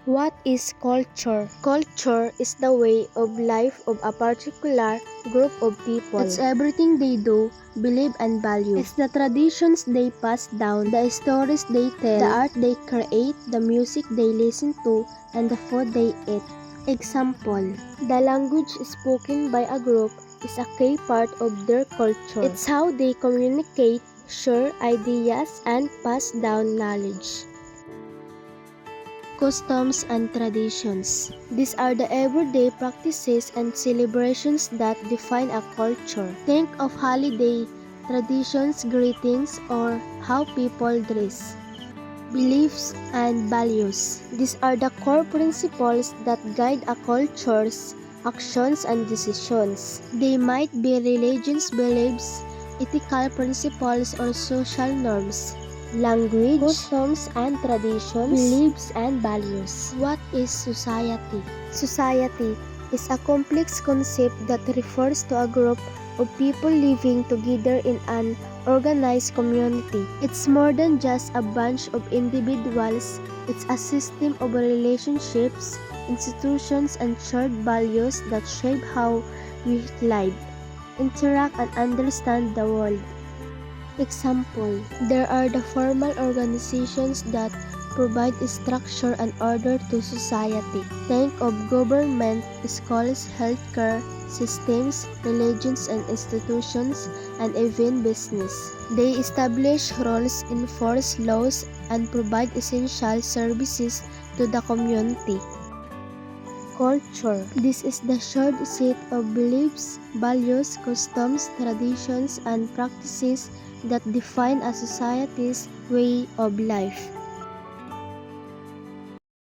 What is culture? Culture is the way of life of a particular group of people. It's everything they do, believe, and value. It's the traditions they pass down, the stories they tell, the art they create, the music they listen to, and the food they eat. Example: the language spoken by a group is a key part of their culture. It's how they communicate, share ideas, and pass down knowledge. Customs and traditions. These are the everyday practices and celebrations that define a culture. Think of holiday traditions, greetings, or how people dress. Beliefs and values. These are the core principles that guide a culture's actions and decisions. They might be religious beliefs, ethical principles, or social norms. Language, customs and traditions, beliefs and values. What is society? Society is a complex concept that refers to a group of people living together in an organized community. It's more than just a bunch of individuals. It's a system of relationships, institutions, and shared values that shape how we live, interact, and understand the world. Example: there are the formal organizations that provide structure and order to society. Think of government, schools, healthcare systems, religions and institutions, and even business. They establish rules, enforce laws, and provide essential services to the community. Culture. This is the shared set of beliefs, values, customs, traditions, and practices that define a society's way of life.